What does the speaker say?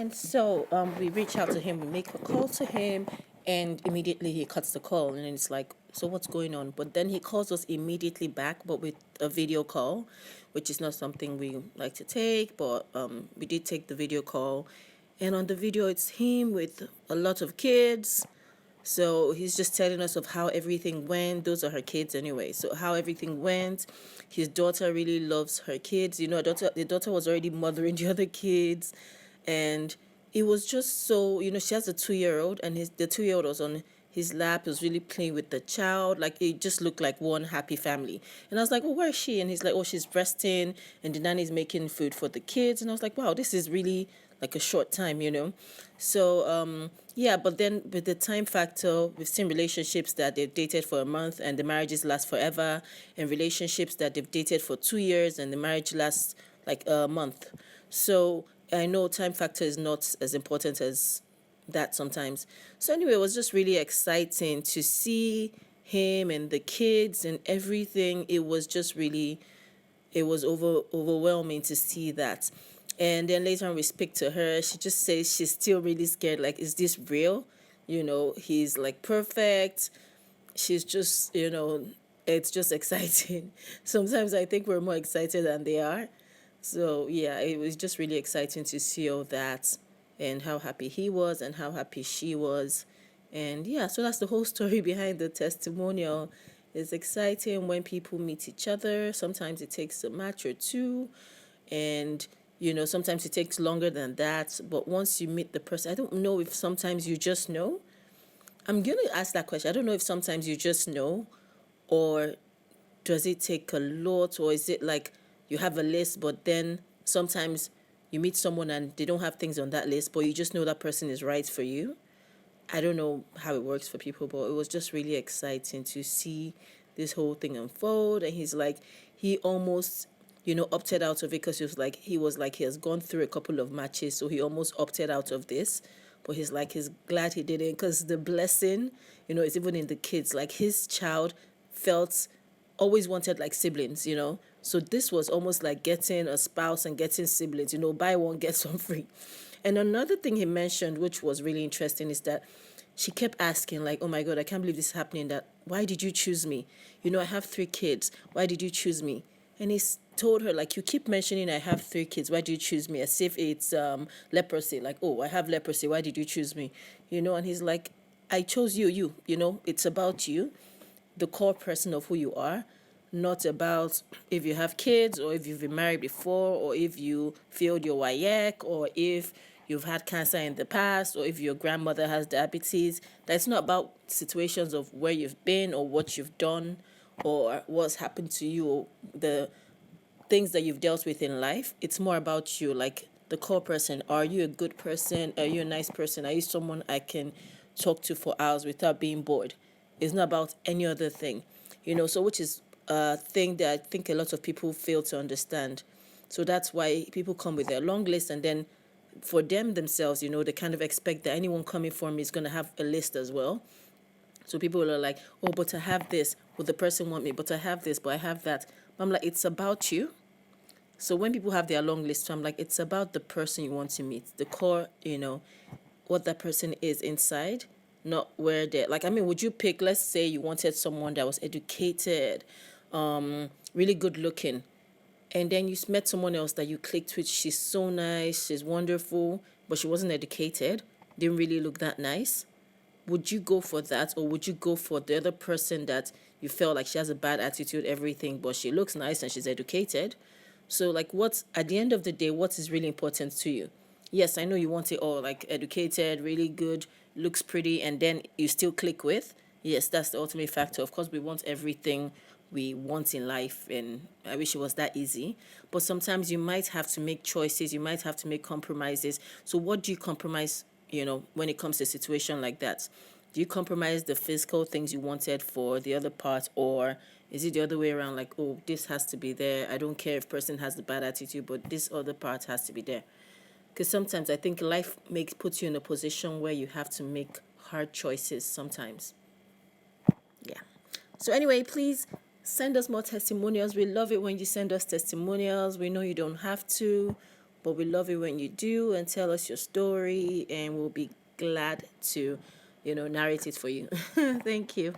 And so we reach out to him, we make a call to him, and immediately he cuts the call. And it's like, so what's going on? But then he calls us immediately back, but with a video call, which is not something we like to take, but we did take the video call. And on the video, it's him with a lot of kids. So he's just telling us of how everything went. Those are her kids anyway. So how everything went. His daughter really loves her kids. You know, the daughter was already mothering the other kids. And it was just so, she has a 2-year-old, and the 2-year-old was on his lap, was really playing with the child. Like, it just looked like one happy family. And I was like, oh, where is she? And he's like, oh, she's resting, and the nanny's making food for the kids. And I was like, wow, this is really like a short time. So yeah, but then with the time factor, we've seen relationships that they've dated for a month and the marriages last forever, and relationships that they've dated for 2 years and the marriage lasts like a month. So I know time factor is not as important as that sometimes. So anyway, it was just really exciting to see him and the kids and everything. It was just really, it was overwhelming to see that. And then later on we speak to her, she just says she's still really scared, like, is this real? He's like perfect. She's just, it's just exciting. Sometimes I think we're more excited than they are. So yeah, it was just really exciting to see all that, and how happy he was and how happy she was. And yeah, so that's the whole story behind the testimonial. It's exciting when people meet each other. Sometimes it takes a match or two, and sometimes it takes longer than that. But once you meet the person, I don't know if sometimes you just know. I'm going to ask that question. I don't know if sometimes you just know, or does it take a lot, or is it like you have a list, but then sometimes you meet someone and they don't have things on that list, but you just know that person is right for you. I don't know how it works for people, but it was just really exciting to see this whole thing unfold. And he's like, he almost, opted out of it, because he has gone through a couple of matches, so he almost opted out of this. But he's like, he's glad he didn't, because the blessing, is even in the kids. Like, his child always wanted like siblings. So this was almost like getting a spouse and getting siblings, buy one, get one free. And another thing he mentioned, which was really interesting, is that she kept asking, like, oh my God, I can't believe this is happening. That, why did you choose me? I have 3 kids. Why did you choose me? And he's told her, like, you keep mentioning I have 3 kids. Why do you choose me? As if it's leprosy. Like, oh, I have leprosy. Why did you choose me? And he's like, I chose you. It's about you, the core person of who you are, not about if you have kids, or if you've been married before, or if you failed your WIEC, or if you've had cancer in the past, or if your grandmother has diabetes. That's not about situations of where you've been or what you've done or what's happened to you, or the things that you've dealt with in life. It's more about you, like the core person. Are you a good person? Are you a nice person? Are you someone I can talk to for hours without being bored? It's not about any other thing, so which is a thing that I think a lot of people fail to understand. So that's why people come with their long list, and then for them themselves, they kind of expect that anyone coming for me is going to have a list as well. So people are like, oh, but I have this. Will the person want me? But I have this, but I have that. But I'm like, it's about you. So when people have their long list, I'm like, it's about the person you want to meet, the core, what that person is inside, not where they're like. I mean, would you pick, let's say you wanted someone that was educated, really good looking, and then you met someone else that you clicked with. She's so nice, she's wonderful, but she wasn't educated, didn't really look that nice. Would you go for that, or would you go for the other person that you felt like she has a bad attitude, everything, but she looks nice and she's educated? So like, what's at the end of the day, what is really important to you? Yes, I know you want it all, like educated, really good, looks pretty, and then you still click with. Yes, that's the ultimate factor. Of course, we want everything we want in life, and I wish it was that easy. But sometimes you might have to make choices, you might have to make compromises. So what do you compromise, when it comes to a situation like that? Do you compromise the physical things you wanted for the other part, or is it the other way around? Like, oh, this has to be there. I don't care if person has the bad attitude, but this other part has to be there. Because sometimes I think life puts you in a position where you have to make hard choices sometimes. Yeah. So anyway, please send us more testimonials. We love it when you send us testimonials. We know you don't have to. But we love it when you do and tell us your story, and we'll be glad to, narrate it for you. Thank you.